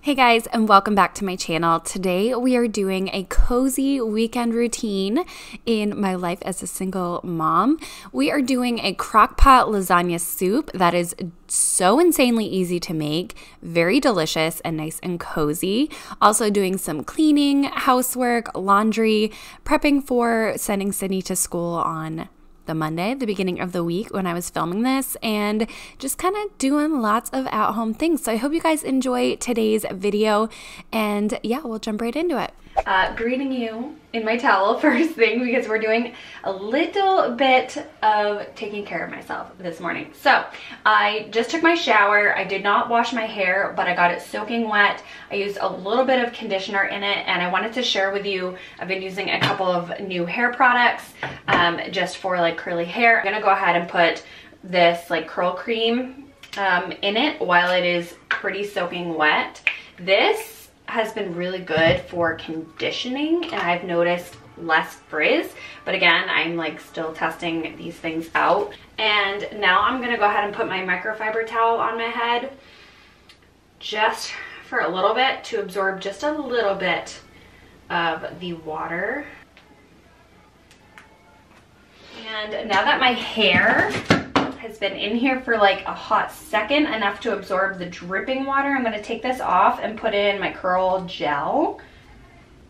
Hey guys, and welcome back to my channel. Today we are doing a cozy weekend routine in my life as a single mom. We are doing a crock-pot lasagna soup that is so insanely easy to make, very delicious and nice and cozy. Also doing some cleaning, housework, laundry, prepping for sending Sydney to school on the Monday, the beginning of the week when I was filming this, and just kind of doing lots of at-home things. So I hope you guys enjoy today's video, and yeah, we'll jump right into it. Greeting you in my towel first thing because we're doing a little bit of taking care of myself this morning. So I just took my shower. I did not wash my hair, but I got it soaking wet. I used a little bit of conditioner in it, and I wanted to share with you, I've been using a couple of new hair products just for like curly hair. I'm gonna go ahead and put this like curl cream in it while it is pretty soaking wet. This has been really good for conditioning, and I've noticed less frizz, but again, I'm like still testing these things out. And now I'm gonna go ahead and put my microfiber towel on my head just for a little bit to absorb just a little bit of the water. And now that my hair has been in here for like a hot second, enough to absorb the dripping water, I'm going to take this off and put in my curl gel,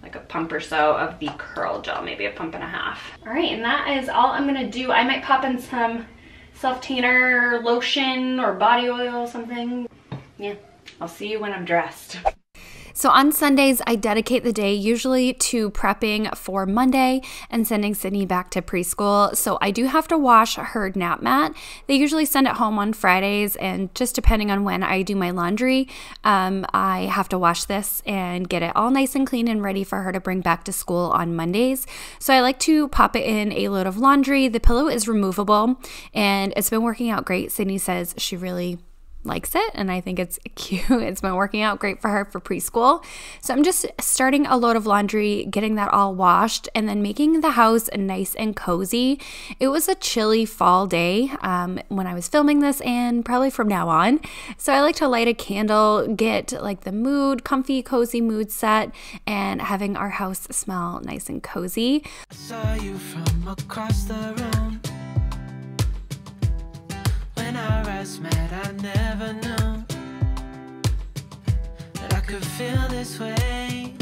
like a pump or so of the curl gel, maybe a pump and a half. All right, and that is all I'm going to do. I might pop in some self-tanner lotion or body oil, something. Yeah, I'll see you when I'm dressed. So on Sundays, I dedicate the day usually to prepping for Monday and sending Sydney back to preschool. So I do have to wash her nap mat. They usually send it home on Fridays, and just depending on when I do my laundry, I have to wash this and get it all nice and clean and ready for her to bring back to school on Mondays. So I like to pop it in a load of laundry. The pillow is removable, and it's been working out great. Sydney says she really likes it, and I think it's cute. It's been working out great for her for preschool. So I'm just starting a load of laundry, getting that all washed, and then making the house nice and cozy. It was a chilly fall day when I was filming this, and probably from now on. So I like to light a candle, get like the mood, comfy, cozy mood set, and having our house smell nice and cozy. I saw you from across the room. When our eyes met, I never knew that I could feel this way.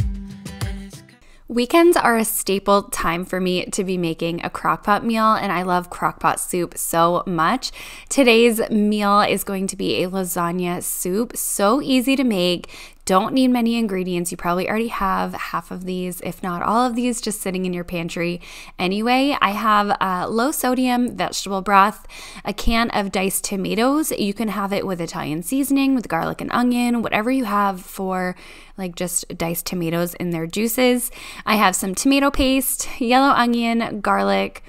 Weekends are a staple time for me to be making a crock-pot meal, and I love crock-pot soup so much. Today's meal is going to be a lasagna soup. So easy to make. Don't need many ingredients. You probably already have half of these, if not all of these, just sitting in your pantry. Anyway, I have low sodium vegetable broth, a can of diced tomatoes. You can have it with Italian seasoning, with garlic and onion, whatever you have for like just diced tomatoes in their juices. I have some tomato paste, yellow onion, garlic,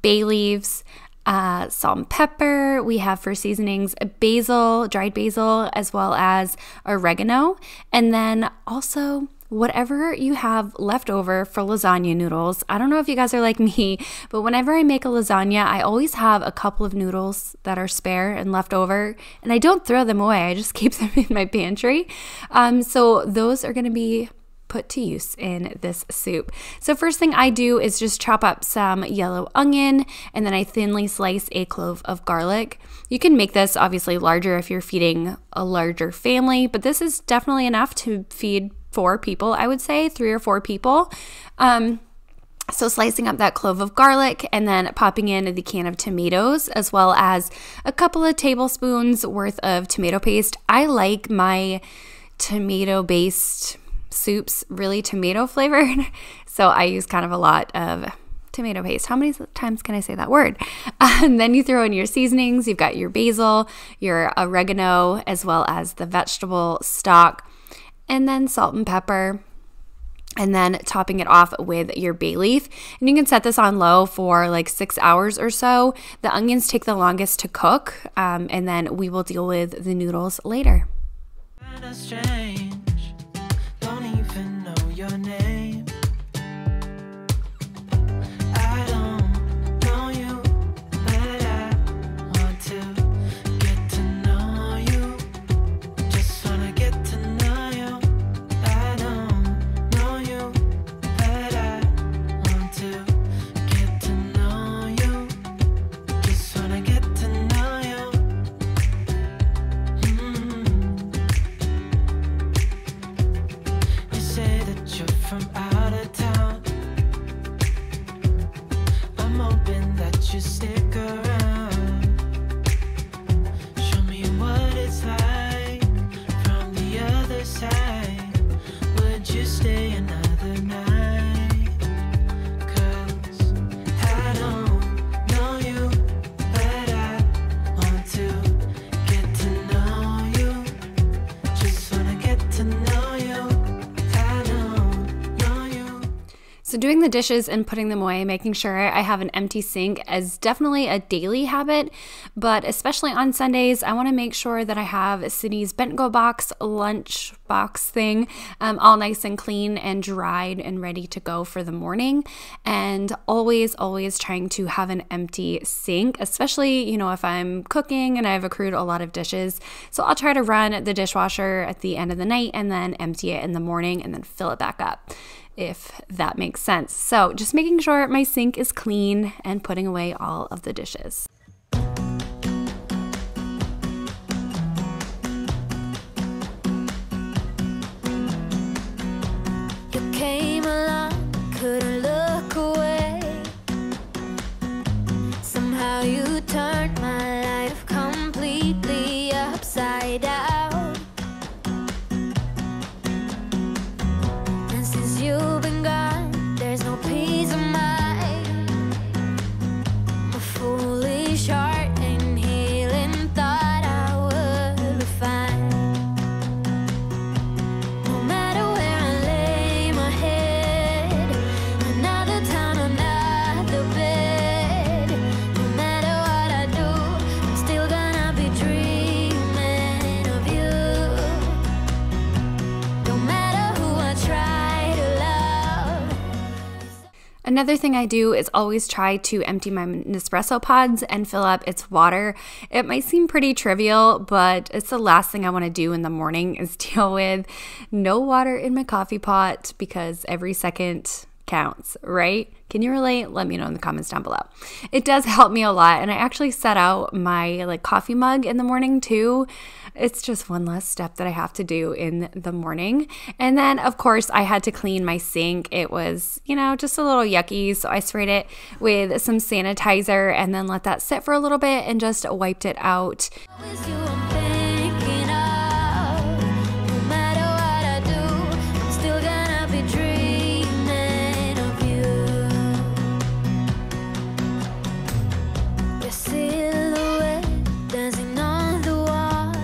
bay leaves, salt and pepper. We have for seasonings basil, dried basil, as well as oregano. And then also whatever you have left over for lasagna noodles. I don't know if you guys are like me, but whenever I make a lasagna, I always have a couple of noodles that are spare and left over, and I don't throw them away. I just keep them in my pantry. So those are going to be put to use in this soup. So first thing I do is just chop up some yellow onion, and then I thinly slice a clove of garlic. You can make this obviously larger if you're feeding a larger family, but this is definitely enough to feed 4 people, I would say, 3 or 4 people. So slicing up that clove of garlic and then popping in the can of tomatoes, as well as a couple of tablespoons worth of tomato paste. I like my tomato-based soups really tomato flavored, so I use kind of a lot of tomato paste. How many times can I say that word? And then you throw in your seasonings. You've got your basil, your oregano, as well as the vegetable stock, and then salt and pepper, and then topping it off with your bay leaf. And you can set this on low for like 6 hours or so. The onions take the longest to cook, and then we will deal with the noodles later. Don't even know your name. I don't know you, but I want to get to know you. Just wanna get to know you. doing the dishes and putting them away, making sure I have an empty sink is definitely a daily habit, but especially on Sundays, I want to make sure that I have Sydney's bento box, lunch box thing, all nice and clean and dried and ready to go for the morning. And always trying to have an empty sink, especially, if I'm cooking and I've accrued a lot of dishes. So I'll try to run the dishwasher at the end of the night and then empty it in the morning and then fill it back up, if that makes sense. So just making sure my sink is clean and putting away all of the dishes. You came along, couldn't look away. Somehow you turned my life completely upside down. And since you've been gone, there's no peace of mind. A foolish heart and healing thought I would be fine. No matter where I lay my head, another town, another bed. No matter what I do, I'm still gonna be dreaming of you. No matter who I try to love. Another thing I do is always try to empty my Nespresso pods and fill up its water. It might seem pretty trivial, but it's the last thing I want to do in the morning is deal with no water in my coffee pot, because every second counts, right? Can you relate? Let me know in the comments down below. It does help me a lot, and I actually set out my coffee mug in the morning too. It's just one less step that I have to do in the morning. And then of course I had to clean my sink. It was, just a little yucky, so I sprayed it with some sanitizer and then let that sit for a little bit and just wiped it out. Always you I'm thinking of. No matter what I do, I'm still gonna be dreaming of you. Your silhouette dancing on the wall.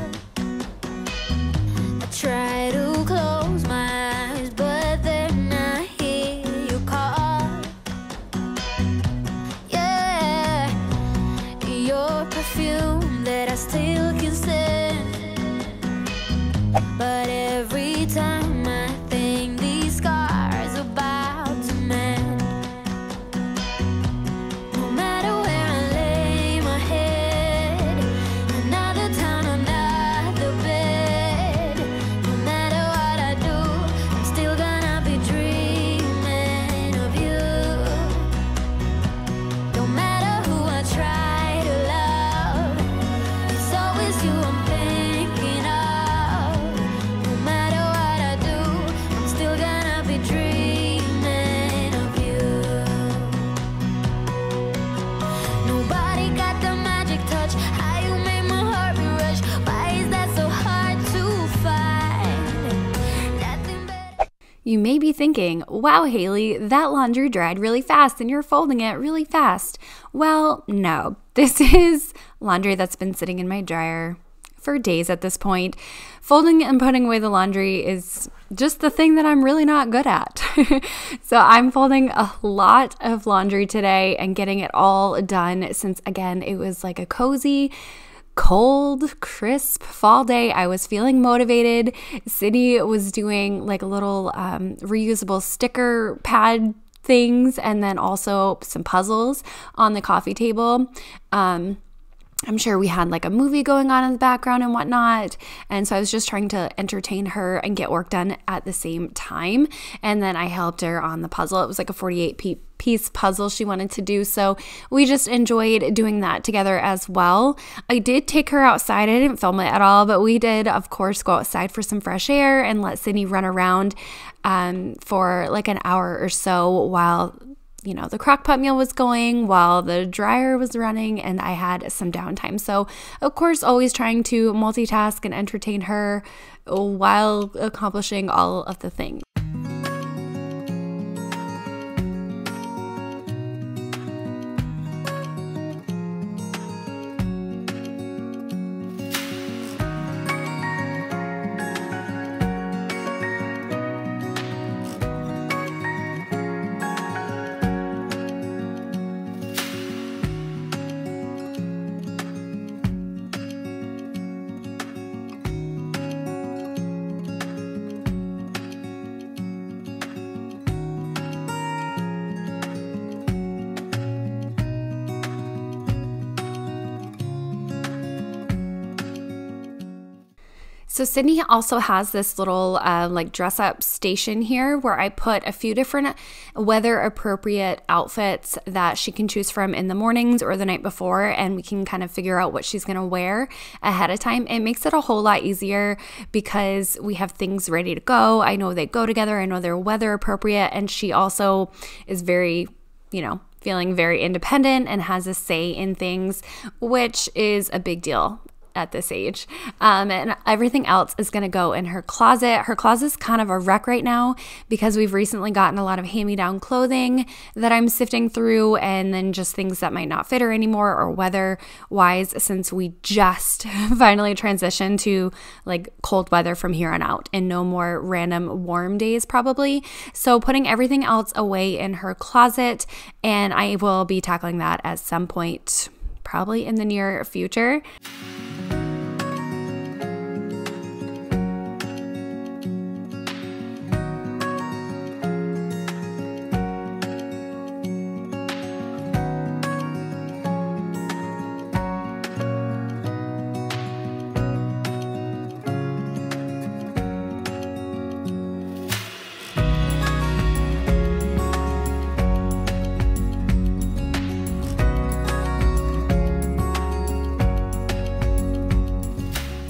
I try to close my eyes, but then I hear you call. Yeah, your perfume that I still can stand. But every time I think these scars about to mend. No matter where I lay my head, another town, another bed. No matter what I do, I'm still gonna be dreaming of you. No matter who I try to love, it's always you I'm thinking of. No matter what I do, I'm still gonna be dreaming of you. Nobody got the magic touch. How you make my heart rush. Why is that so hard to find? Nothing better. You may be thinking, wow, Hayley, that laundry dried really fast and you're folding it really fast. Well, no, this is laundry that's been sitting in my dryer for days at this point. Folding and putting away the laundry is just the thing that I'm really not good at. So I'm folding a lot of laundry today and getting it all done, since again, it was like a cozy, cold, crisp fall day. I was feeling motivated. Sydney was doing like a little reusable sticker pad things, and then also some puzzles on the coffee table. I'm sure we had like a movie going on in the background and whatnot. And so I was just trying to entertain her and get work done at the same time. And then I helped her on the puzzle. It was like a 48-piece puzzle she wanted to do. So we just enjoyed doing that together as well. I did take her outside. I didn't film it at all, but we did, of course, go outside for some fresh air and let Sydney run around for like an hour or so while the crock-pot meal was going, while the dryer was running, and I had some downtime. So, of course, always trying to multitask and entertain her while accomplishing all of the things. So Sydney also has this little like dress up station here where I put a few different weather appropriate outfits that she can choose from in the mornings or the night before, and we can kind of figure out what she's going to wear ahead of time. It makes it a whole lot easier because we have things ready to go. I know they go together. I know they're weather appropriate, and she also is very, feeling very independent and has a say in things, which is a big deal at this age. And everything else is going to go in her closet. Her closet's kind of a wreck right now because we've recently gotten a lot of hand-me-down clothing that I'm sifting through, and then just things that might not fit her anymore or weather-wise, since we just finally transitioned to like cold weather from here on out and no more random warm days probably. So putting everything else away in her closet, and I will be tackling that at some point probably in the near future.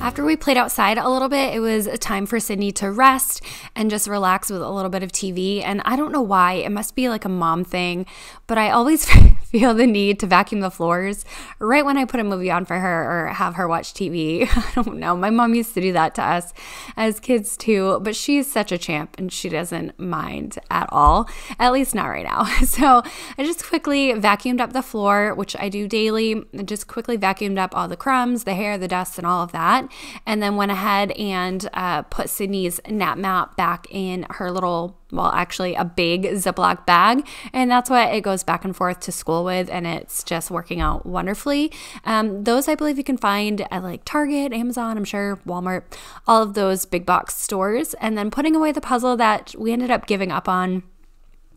After we played outside a little bit, it was a time for Sydney to rest and just relax with a little bit of TV. And I don't know why, it must be like a mom thing, but I always feel the need to vacuum the floors right when I put a movie on for her or have her watch TV. I don't know. My mom used to do that to us as kids too, but she's such a champ and she doesn't mind at all, at least not right now. So I just quickly vacuumed up the floor, which I do daily. I just quickly vacuumed up all the crumbs, the hair, the dust, and all of that. And then went ahead and put Sydney's nap mat back in her little, well, actually a big Ziploc bag. And that's what it goes back and forth to school with. And it's just working out wonderfully. Those I believe you can find at like Target, Amazon, I'm sure, Walmart, all of those big box stores. And then putting away the puzzle that we ended up giving up on.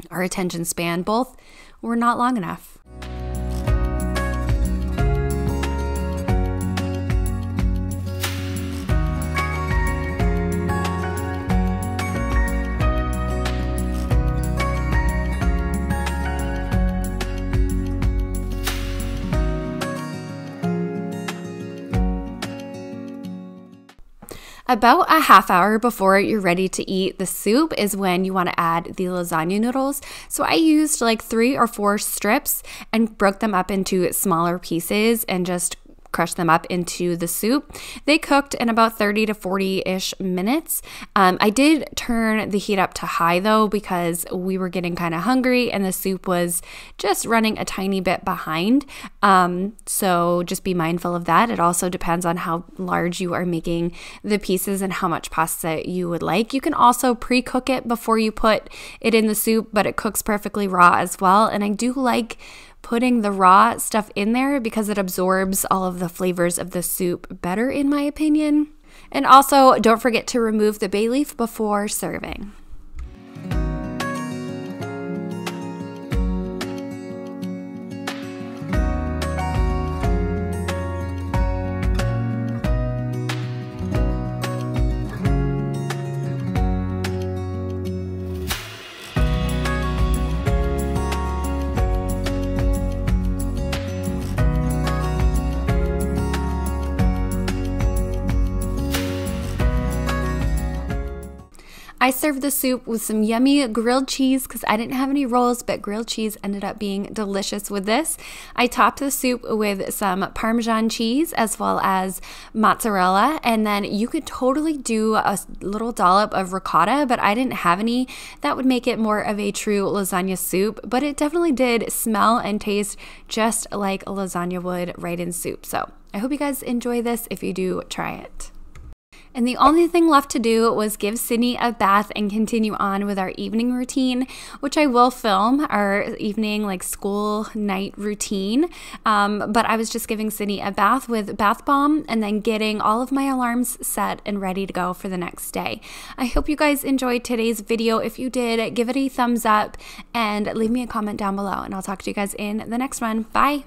Our attention span, both were not long enough. About a half hour before you're ready to eat the soup is when you want to add the lasagna noodles. So I used like 3 or 4 strips and broke them up into smaller pieces and just crush them up into the soup. They cooked in about 30 to 40-ish minutes. I did turn the heat up to high though because we were getting kind of hungry and the soup was just running a tiny bit behind. So just be mindful of that. It also depends on how large you are making the pieces and how much pasta you would like. You can also pre-cook it before you put it in the soup, but it cooks perfectly raw as well. And I do like putting the raw stuff in there because it absorbs all of the flavors of the soup better, in my opinion. And also, don't forget to remove the bay leaf before serving. I served the soup with some yummy grilled cheese because I didn't have any rolls, but grilled cheese ended up being delicious with this. I topped the soup with some Parmesan cheese as well as mozzarella, and then you could totally do a little dollop of ricotta, but I didn't have any. That would make it more of a true lasagna soup, but it definitely did smell and taste just like a lasagna would right in soup. So I hope you guys enjoy this if you do try it. And the only thing left to do was give Sydney a bath and continue on with our evening routine, which I will film, our evening like school night routine. But I was just giving Sydney a bath with bath bomb and then getting all of my alarms set and ready to go for the next day. I hope you guys enjoyed today's video. If you did, give it a thumbs up and leave me a comment down below, and I'll talk to you guys in the next one. Bye.